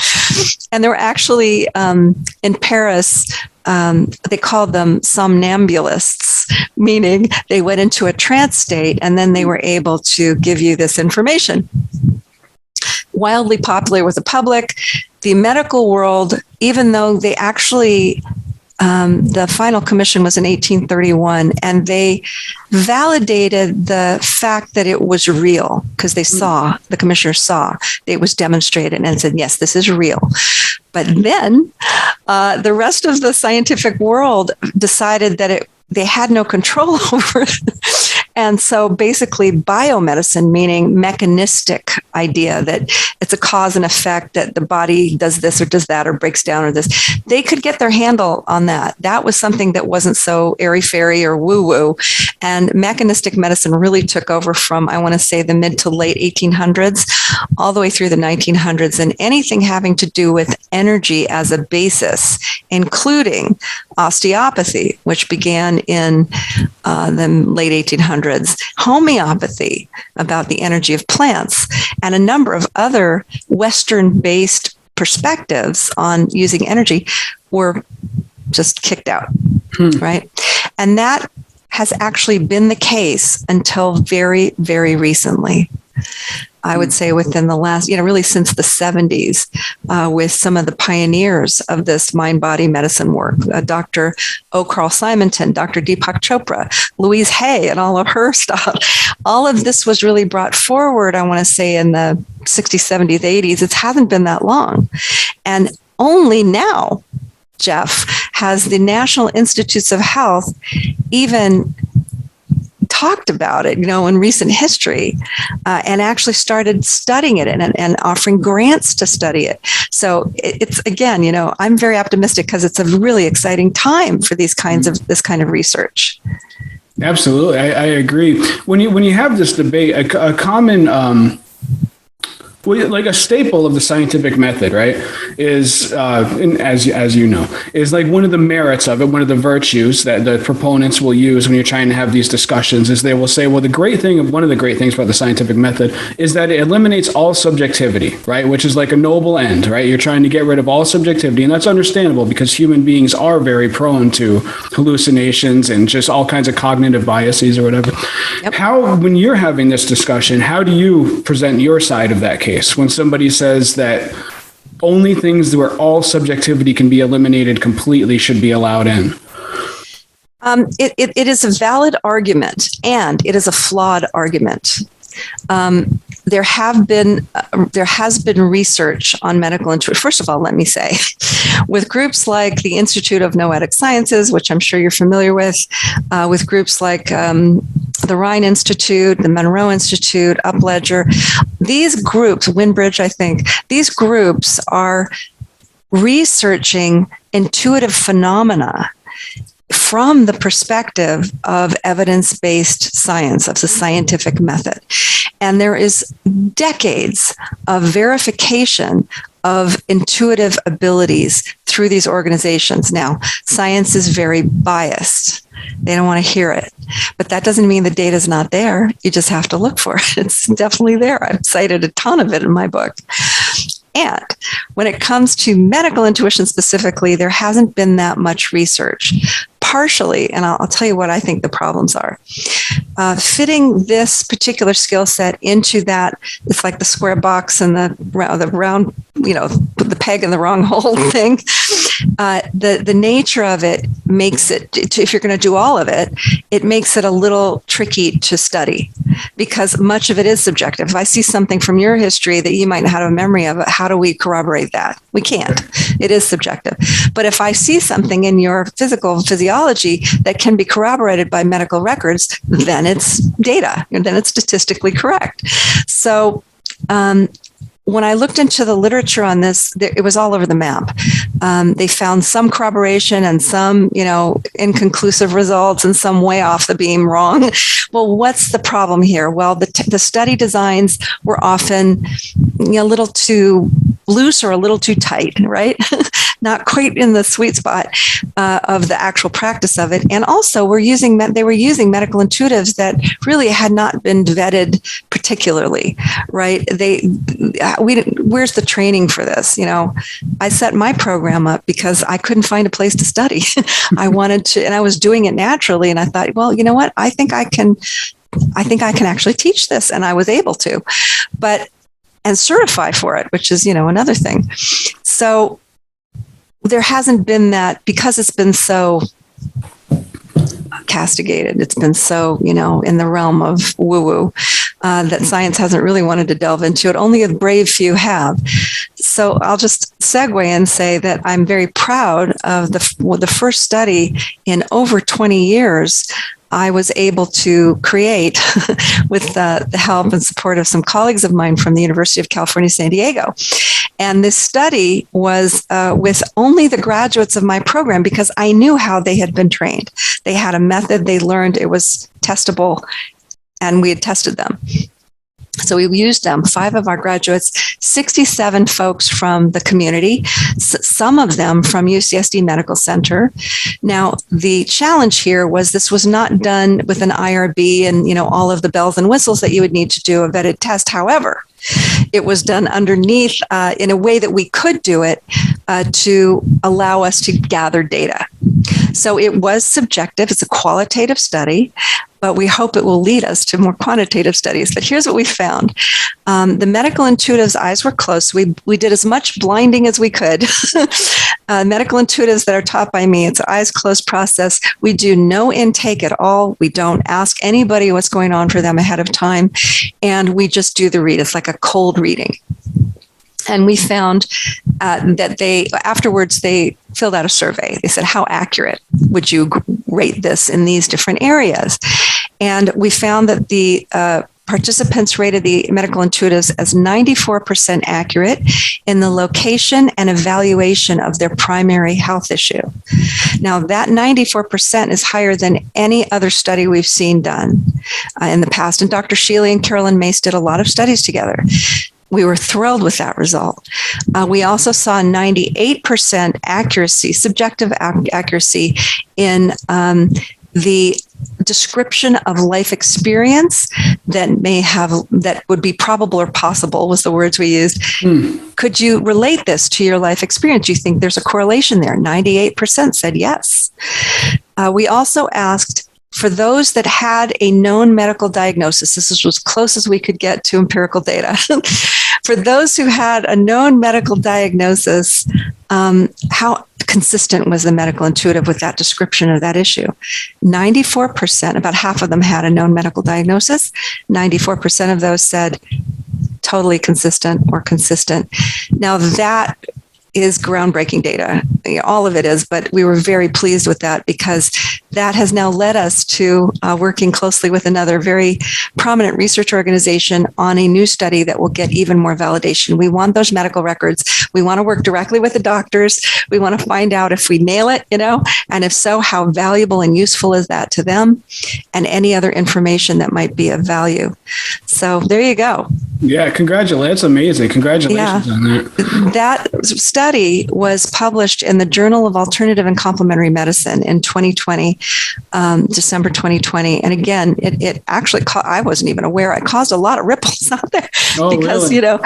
And there were actually in Paris, they called them somnambulists, meaning they went into a trance state and then they were able to give you this information. Wildly popular with the public. The medical world, even though they actually, the final commission was in 1831, and they validated the fact that it was real because the commissioners saw it was demonstrated and said, yes, this is real. But then the rest of the scientific world decided that they had no control over it. And so basically biomedicine, meaning mechanistic idea that it's a cause and effect, that the body does this or does that or breaks down or this, they could get their handle on that. That was something that wasn't so airy-fairy or woo-woo. And mechanistic medicine really took over from, I want to say, the mid to late 1800s, all the way through the 1900s. And anything having to do with energy as a basis, including osteopathy, which began in the late 1800s, homeopathy about the energy of plants, and a number of other Western-based perspectives on using energy were just kicked out, right? And that has actually been the case until very, very recently. I would say within the last, really since the 70s, with some of the pioneers of this mind-body medicine work, Dr. O. Carl Simonton, Dr. Deepak Chopra, Louise Hay, and all of her stuff. All of this was really brought forward, I want to say, in the 60s, 70s, 80s. It hasn't been that long. And only now, Jeff, has the National Institutes of Health even talked about it, in recent history, and actually started studying it and offering grants to study it. So it's, again, I'm very optimistic because it's a really exciting time for this kind of research. Absolutely. I agree. When you have this debate, a common, like a staple of the scientific method, right, is, as you know, is like one of the merits of it, one of the virtues that the proponents will use when you're trying to have these discussions is they will say, well, one of the great things about the scientific method is that it eliminates all subjectivity, right, which is like a noble end, right? You're trying to get rid of all subjectivity, and that's understandable because human beings are very prone to hallucinations and just all kinds of cognitive biases or whatever. Yep. When you're having this discussion, how do you present your side of that case? When somebody says that only things where all subjectivity can be eliminated completely should be allowed in? It is a valid argument, and it is a flawed argument. There has been research on medical intuition. First of all, let me say, with groups like the Institute of Noetic Sciences, which I'm sure you're familiar with groups like the Rhine Institute, the Monroe Institute, Upledger, these groups, Winbridge, I think, these groups are researching intuitive phenomena from the perspective of evidence-based science, of the scientific method. And there is decades of verification of intuitive abilities through these organizations. Now, science is very biased. They don't want to hear it. But that doesn't mean the data is not there. You just have to look for it. It's definitely there. I've cited a ton of it in my book. And when it comes to medical intuition specifically, there hasn't been that much research. Partially, and I'll tell you what I think the problems are. Fitting this particular skill set into that, it's like the square box and the round, put the peg in the wrong hole thing. The nature of it makes it, if you're going to do all of it, it makes it a little tricky to study because much of it is subjective. If I see something from your history that you might not have a memory of, how do we corroborate that? We can't. It is subjective. But if I see something in your physiology that can be corroborated by medical records, then it's data, and then it's statistically correct. So when I looked into the literature on this, it was all over the map. They found some corroboration and some, inconclusive results and some way off the beam wrong. Well, what's the problem here? Well, the study designs were often a little too loose or a little too tight, right? Not quite in the sweet spot of the actual practice of it. And also they were using medical intuitives that really had not been vetted particularly, right? Where's the training for this? I set my program up because I couldn't find a place to study. I wanted to, and I was doing it naturally. And I thought, well, you know what? I think I can actually teach this. And I was able to, and certify for it, which is, another thing. So there hasn't been that, because it's been so castigated. It's been so, in the realm of woo-woo, that science hasn't really wanted to delve into it. Only a brave few have. So I'll just segue and say that I'm very proud of the first study in over 20 years I was able to create with the help and support of some colleagues of mine from the University of California, San Diego. And this study was with only the graduates of my program because I knew how they had been trained. They had a method, they learned, it was testable, and we had tested them. So we used them, 5 of our graduates, 67 folks from the community, some of them from UCSD Medical Center. Now, the challenge here was this was not done with an IRB and, all of the bells and whistles that you would need to do a vetted test. However, it was done underneath in a way that we could do it to allow us to gather data. So it was subjective. It's a qualitative study, but we hope it will lead us to more quantitative studies. But here's what we found. The medical intuitives' eyes were closed. We did as much blinding as we could. Medical intuitives that are taught by me, it's an eyes closed process. We do no intake at all. We don't ask anybody what's going on for them ahead of time. And we just do the read. It's like a cold reading. And we found that afterwards they filled out a survey. They said, how accurate would you rate this in these different areas? And we found that the participants rated the medical intuitives as 94% accurate in the location and evaluation of their primary health issue. Now, that 94% is higher than any other study we've seen done in the past. And Dr. Shealy and Carolyn Mace did a lot of studies together. We were thrilled with that result. We also saw 98% accuracy, subjective accuracy in the description of life experience that would be probable or possible was the words we used. Could you relate this to your life experience? Do you think there's a correlation there? 98% said yes. We also asked, for those that had a known medical diagnosis, this was as close as we could get to empirical data. For those who had a known medical diagnosis, how consistent was the medical intuitive with that description of that issue? 94%, about half of them had a known medical diagnosis. 94% of those said totally consistent or consistent. Now that is groundbreaking data. All of it is, but we were very pleased with that because that has now led us to working closely with another very prominent research organization on a new study that will get even more validation. We want those medical records. We want to work directly with the doctors. We want to find out if we nail it, and if so, how valuable and useful is that to them and any other information that might be of value. So there you go. Yeah, congratulations. That's amazing. Congratulations on that. That study was published in the Journal of Alternative and Complementary Medicine in 2020, December 2020. And again, it actually, I wasn't even aware, it caused a lot of ripples out there. Oh, because, really?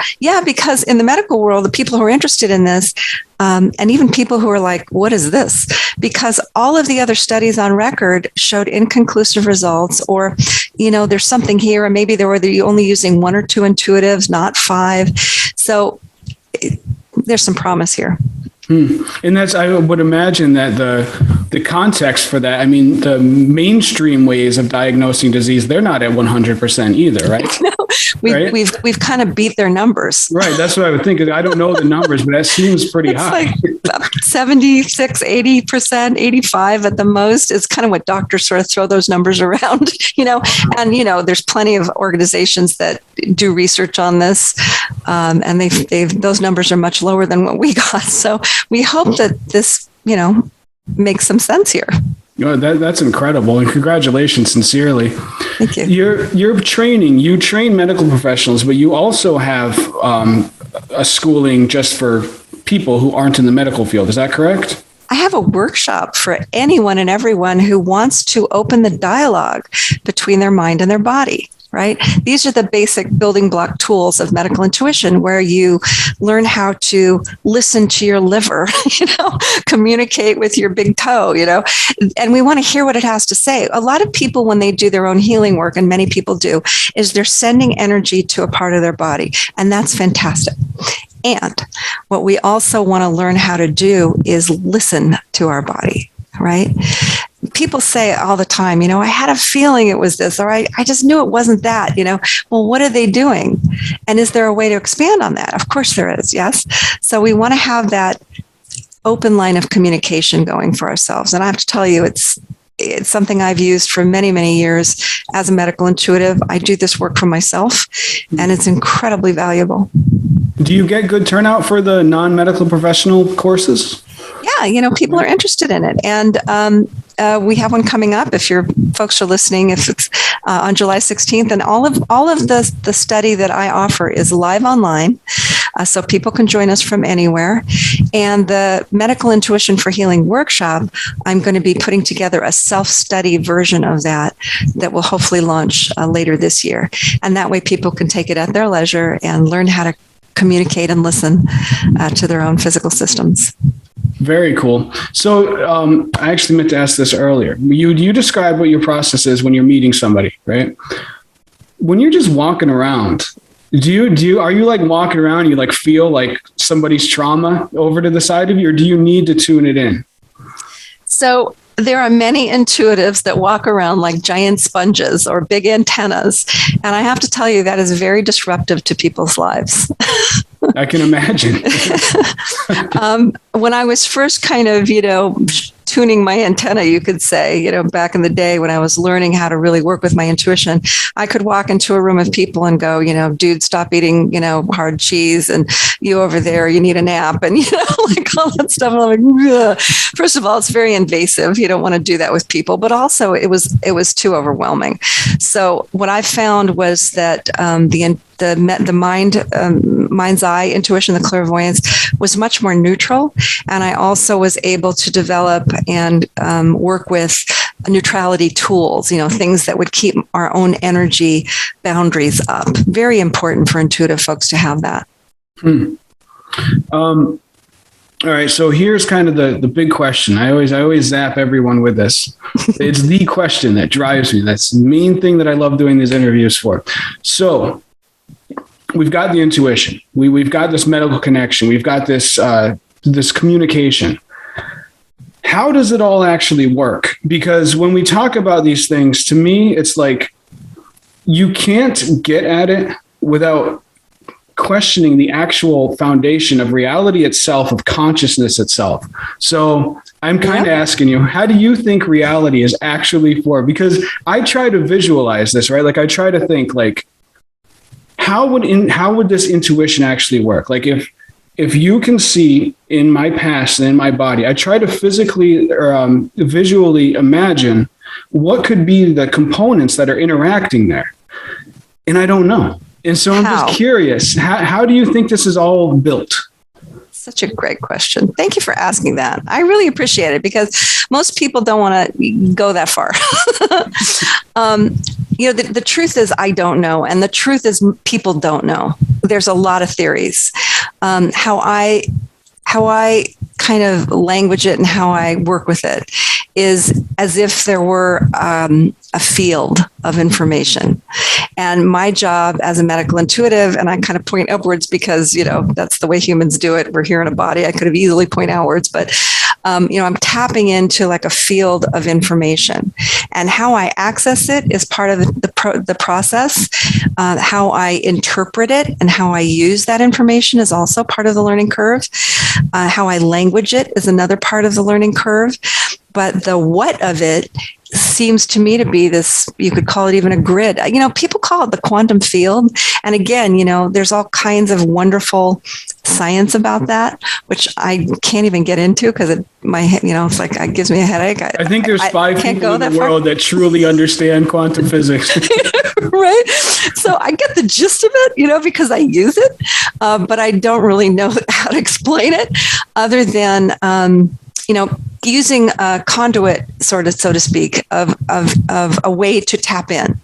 because in the medical world, the people who are interested in this, and even people who are like, what is this? Because all of the other studies on record showed inconclusive results, or, there's something here, and maybe they were only using 1 or 2 intuitives, not 5. So there's some promise here. And I would imagine that the context for that, I mean, the mainstream ways of diagnosing disease, they're not at 100% either, right? No, Right? we've kind of beat their numbers. Right. That's what I would think. I don't know the numbers, but that seems pretty It's high. like 76, 80%, 85 at the most is kind of what doctors sort of throw those numbers around, and, there's plenty of organizations that do research on this. And those numbers are much lower than what we got. So we hope that this, makes some sense here. That's incredible, and congratulations, sincerely. Thank you. You train medical professionals, but you also have a schooling just for people who aren't in the medical field. Is that correct? I have a workshop for anyone and everyone who wants to open the dialogue between their mind and their body. Right? These are the basic building block tools of medical intuition, where you learn how to listen to your liver, communicate with your big toe, and we want to hear what it has to say. A lot of people, when they do their own healing work, and many people do, is they're sending energy to a part of their body, and that's fantastic. And what we also want to learn how to do is listen to our body, right? People say all the time, I had a feeling it was this, or I just knew it wasn't that, Well, what are they doing? And is there a way to expand on that? Of course there is, yes. So we want to have that open line of communication going for ourselves. And I have to tell you, it's something I've used for many, many years as a medical intuitive. I do this work for myself, and it's incredibly valuable. Do you get good turnout for the non-medical professional courses? Yeah, people are interested in it. And we have one coming up, if your folks are listening, if it's on July 16th. And all of the study that I offer is live online, so people can join us from anywhere. And the Medical Intuition for Healing workshop, I'm going to be putting together a self-study version of that will hopefully launch later this year. And that way people can take it at their leisure and learn how to communicate and listen to their own physical systems. Very cool. So I actually meant to ask this earlier. You describe what your process is when you're meeting somebody, right? When you're just walking around, are you like walking around, you like feel like somebody's trauma over to the side of you, or do you need to tune it in? So there are many intuitives that walk around like giant sponges or big antennas. And I have to tell you, that is very disruptive to people's lives. I can imagine. When I was first kind of, tuning my antenna, you could say, back in the day when I was learning how to really work with my intuition, I could walk into a room of people and go, dude, stop eating, hard cheese, and you over there, you need a nap, and, like all that stuff. And I'm like, ugh. First of all, it's very invasive. You don't want to do that with people, but also it was too overwhelming. So what I found was that the mind's eye intuition, the clairvoyance, was much more neutral. And I also was able to develop and work with neutrality tools, things that would keep our own energy boundaries up. Very important for intuitive folks to have that. All right. So here's kind of the big question. I always zap everyone with this. It's the question that drives me. That's the main thing that I love doing these interviews for. So we've got the intuition. We've got this medical connection. We've got this communication. How does it all actually work? Because when we talk about these things, to me, it's like you can't get at it without questioning the actual foundation of reality itself, of consciousness itself. So I'm kind of asking you, how do you think reality is actually formed? Because I try to visualize this, right? Like I try to think like, how would this intuition actually work? Like if you can see in my past and in my body, I try to physically or visually imagine what could be the components that are interacting there. And I don't know. And so I'm just curious, how do you think this is all built? Such a great question. Thank you for asking that. I really appreciate it because most people don't want to go that far. The truth is I don't know. And the truth is people don't know. There's a lot of theories. How I kind of language it and how I work with it is as if there were a field of information. And my job as a medical intuitive, and I kind of point upwards because, that's the way humans do it. We're here in a body. I could have easily point outwards, but, I'm tapping into like a field of information. And how I access it is part of the process. How I interpret it and how I use that information is also part of the learning curve. How I language it is another part of the learning curve. But the what of it seems to me to be this, you could call it even a grid. People call it the quantum field. And again, there's all kinds of wonderful science about that, which I can't even get into because it's like it gives me a headache. I think there's 5 people in the world that truly understand quantum physics. Right. So I get the gist of it, because I use it, but I don't really know how to explain it other than, using a conduit, so to speak, of a way to tap in.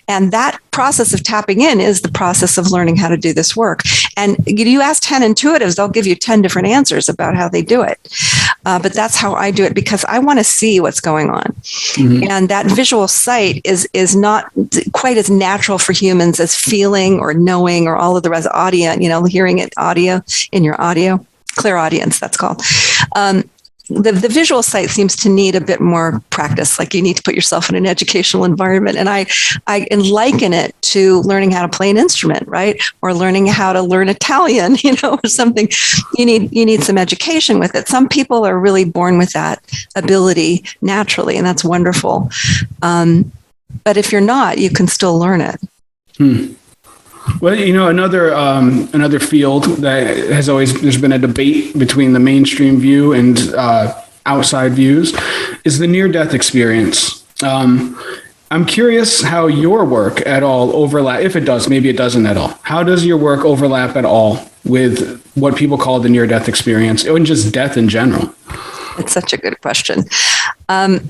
And that process of tapping in is the process of learning how to do this work. And you ask 10 intuitives, they'll give you 10 different answers about how they do it. But that's how I do it because I want to see what's going on. Mm-hmm. And that visual sight is not quite as natural for humans as feeling or knowing or all of the rest of audio, hearing it audio in your audio, clairaudience, that's called. The visual sight seems to need a bit more practice. Like you need to put yourself in an educational environment. And I liken it to learning how to play an instrument, right? Or learning how to learn Italian, or something. You need some education with it. Some people are really born with that ability naturally, and that's wonderful. But if you're not, you can still learn it. Well, another field that there's been a debate between the mainstream view and outside views is the near-death experience. I'm curious how your work at all overlap, if it does, maybe it doesn't at all. How does your work overlap at all with what people call the near-death experience and just death in general? It's such a good question. I'm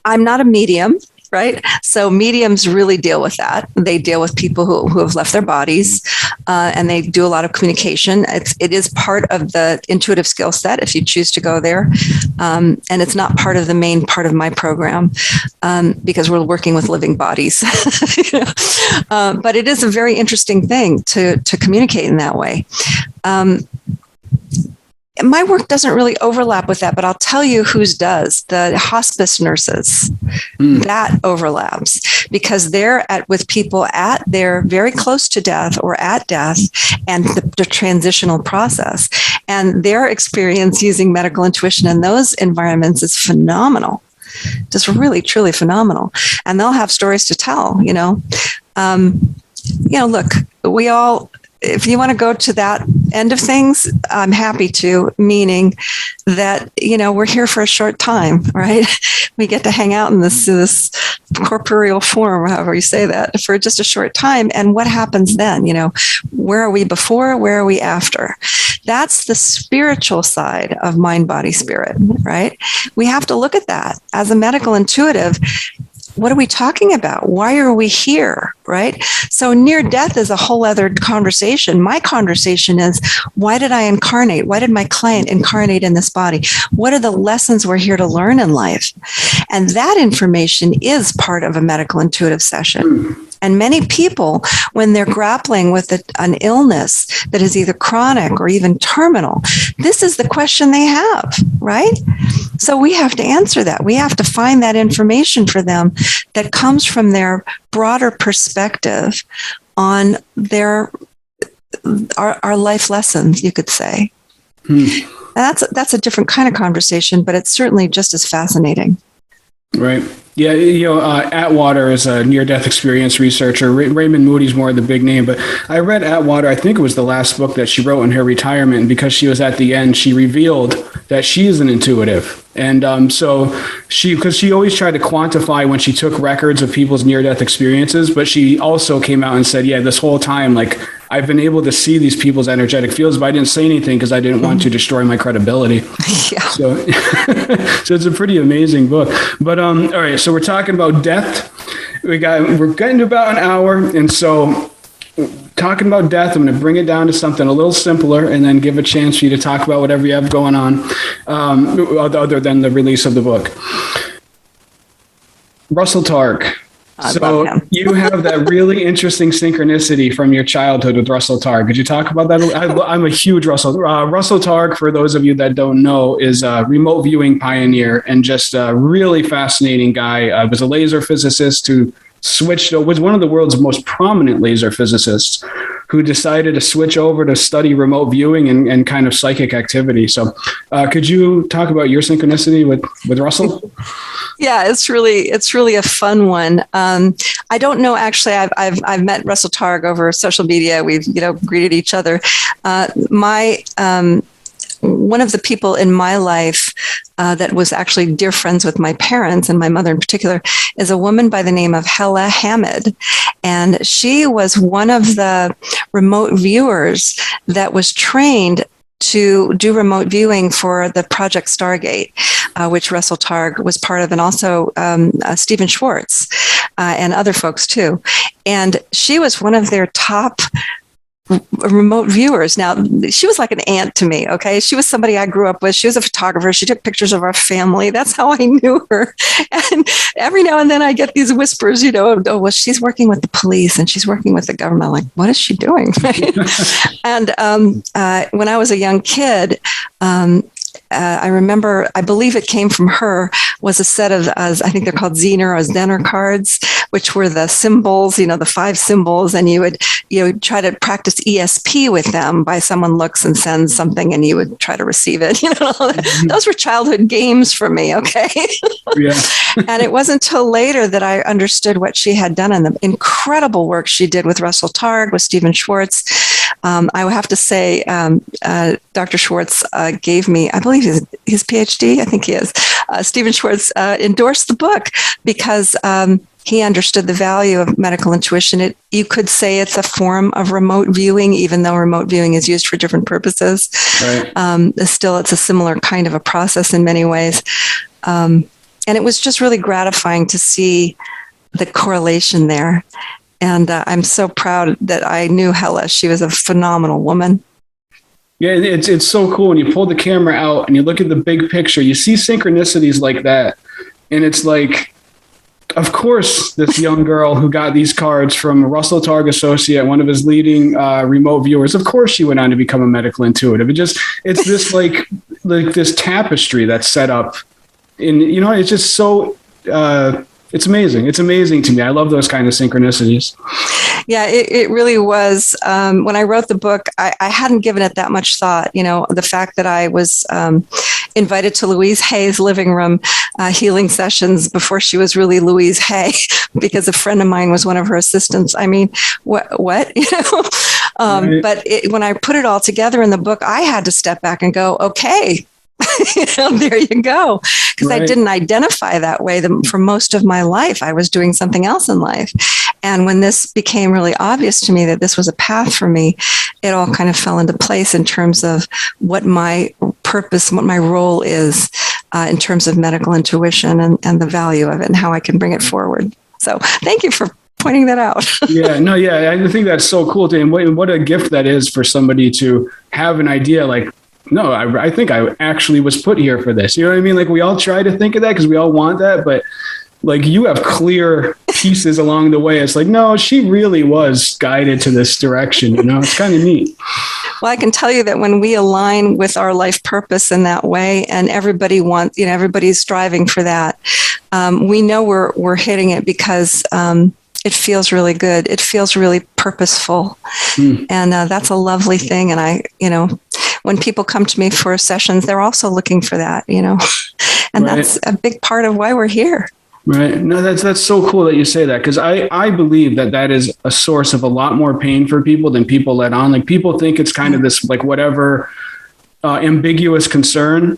not a medium. Right. So mediums really deal with that. They deal with people who have left their bodies and they do a lot of communication. It is part of the intuitive skill set if you choose to go there. And it's not part of the main part of my program because we're working with living bodies. But it is a very interesting thing to communicate in that way. My work doesn't really overlap with that, but I'll tell you whose does. The hospice nurses, that overlaps because they're with people they're very close to death or at death and the transitional process. And their experience using medical intuition in those environments is phenomenal, just really, truly phenomenal. And they'll have stories to tell, look, we all, if you want to go to that end of things, I'm happy to, meaning that, we're here for a short time, right? We get to hang out in this corporeal form, however you say that, for just a short time. And what happens then? Where are we before? Where are we after? That's the spiritual side of mind, body, spirit, right? We have to look at that. As a medical intuitive, what are we talking about? Why are we here, right? So near death is a whole other conversation. My conversation is, why did I incarnate? Why did my client incarnate in this body? What are the lessons we're here to learn in life? And that information is part of a medical intuitive session. And many people, when they're grappling with an illness that is either chronic or even terminal, this is the question they have, right? So we have to answer that. We have to find that information for them that comes from their broader perspective on our life lessons, you could say. And that's a different kind of conversation, but it's certainly just as fascinating. Right. Yeah, Atwater is a near-death experience researcher. Raymond Moody's more of the big name, but I read Atwater. I think it was the last book that she wrote in her retirement, and because she was at the end, she revealed that she is an intuitive. And so because she always tried to quantify when she took records of people's near-death experiences, but she also came out and said, yeah, this whole time, like, I've been able to see these people's energetic fields, but I didn't say anything because I didn't want to destroy my credibility. Yeah. So, so it's a pretty amazing book. But all right, so we're talking about death. We're getting to about an hour, and so talking about death, I'm going to bring it down to something a little simpler, and then give a chance for you to talk about whatever you have going on, other than the release of the book. Russell Targ. So you have that really interesting synchronicity from your childhood with Russell Targ. Could you talk about that? I'm a huge Russell Targ, for those of you that don't know, is a remote viewing pioneer and just a really fascinating guy. Was a laser physicist who was one of the world's most prominent laser physicists, who decided to switch over to study remote viewing and kind of psychic activity. So could you talk about your synchronicity with Russell? Yeah, it's really a fun one. I don't know, actually, I've met Russell Targ over social media. We've, greeted each other. One of the people in my life that was actually dear friends with my parents, and my mother in particular, is a woman by the name of Hella Hamid. And she was one of the remote viewers that was trained to do remote viewing for the Project Stargate, which Russell Targ was part of, and also Stephen Schwartz and other folks too. And she was one of their top remote viewers. Now, she was like an aunt to me, okay? She was somebody I grew up with. She was a photographer. She took pictures of our family. That's how I knew her. And every now and then I get these whispers, oh, well, she's working with the police and she's working with the government. I'm like, what is she doing? And when I was a young kid, I remember, I believe it came from her, was a set of, I think they're called Zener or Zener cards, which were the symbols, the 5 symbols, and you would try to practice ESP with them by someone looks and sends something and you would try to receive it. Those were childhood games for me, okay? Yeah. And it wasn't until later that I understood what she had done and the incredible work she did with Russell Targ, with Stephen Schwartz. I would have to say, Dr. Schwartz gave me, I believe his PhD, I think he is. Stephen Schwartz endorsed the book because he understood the value of medical intuition. You could say it's a form of remote viewing, even though remote viewing is used for different purposes. Right. Still, it's a similar kind of a process in many ways. And it was just really gratifying to see the correlation there. And I'm so proud that I knew Hella. She was a phenomenal woman. Yeah, it's so cool when you pull the camera out and you look at the big picture. You see synchronicities like that, and it's like, of course, this young girl who got these cards from Russell Targ Associate, one of his leading remote viewers. Of course, she went on to become a medical intuitive. It's this like this tapestry that's set up, and it's just so. It's amazing. It's amazing to me. I love those kind of synchronicities. Yeah, it really was. When I wrote the book, I hadn't given it that much thought. The fact that I was invited to Louise Hay's living room healing sessions before she was really Louise Hay, because a friend of mine was one of her assistants. I mean, what? Right. But when I put it all together in the book, I had to step back and go, okay. There you go. Because I didn't identify that way for most of my life. I was doing something else in life. And when this became really obvious to me that this was a path for me, it all kind of fell into place in terms of what my purpose, what my role is in terms of medical intuition and the value of it and how I can bring it forward. So thank you for pointing that out. I think that's so cool. And what a gift that is for somebody to have an idea like, no, I think I actually was put here for this. You know what I mean? Like, we all try to think of that because we all want that, but like, you have clear pieces along the way. It's like, no, she really was guided to this direction. It's kind of neat. Well, I can tell you that when we align with our life purpose in that way, and everybody wants, everybody's striving for that, we know we're hitting it because it feels really good. It feels really purposeful. And that's a lovely thing. And when people come to me for sessions, they're also looking for that, and that's a big part of why we're here. Right. No, that's so cool that you say that, because I believe that is a source of a lot more pain for people than people let on. Like, people think it's kind of this, like, whatever ambiguous concern.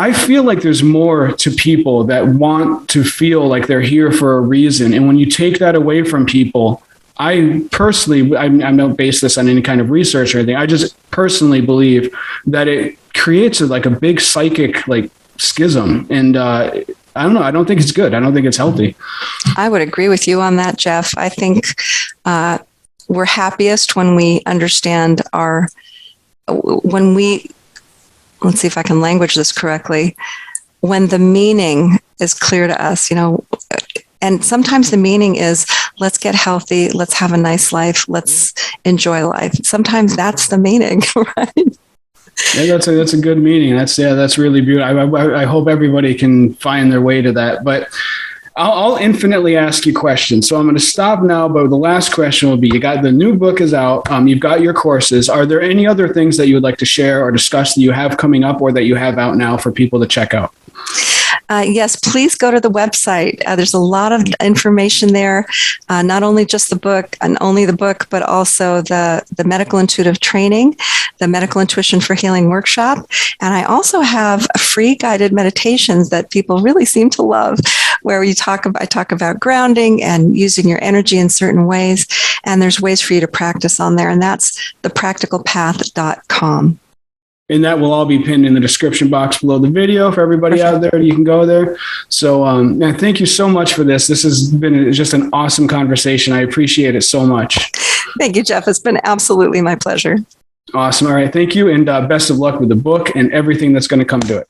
I feel like there's more to people that want to feel like they're here for a reason. And when you take that away from people, I personally, I don't base this on any kind of research or anything. I just personally believe that it creates like a big psychic like schism. And I don't know. I don't think it's good. I don't think it's healthy. I would agree with you on that, Jeff. I think we're happiest when we understand let's see if I can language this correctly, when the meaning is clear to us, and sometimes the meaning is, let's get healthy, let's have a nice life, let's enjoy life. Sometimes that's the meaning, right? Yeah, that's a good meaning. That's really beautiful. I hope everybody can find their way to that. But I'll infinitely ask you questions. So I'm going to stop now. But the last question will be: the new book is out. You've got your courses. Are there any other things that you would like to share or discuss that you have coming up or that you have out now for people to check out? Yes, please go to the website. There's a lot of information there, not only just the book and only the book, but also the medical intuitive training, the medical intuition for healing workshop. And I also have free guided meditations that people really seem to love, where I talk about grounding and using your energy in certain ways. And there's ways for you to practice on there. And that's thepracticalpath.com. And that will all be pinned in the description box below the video for everybody out there. You can go there. So thank you so much for this. This has been just an awesome conversation. I appreciate it so much. Thank you, Jeff. It's been absolutely my pleasure. Awesome. All right. Thank you. And best of luck with the book and everything that's going to come to it.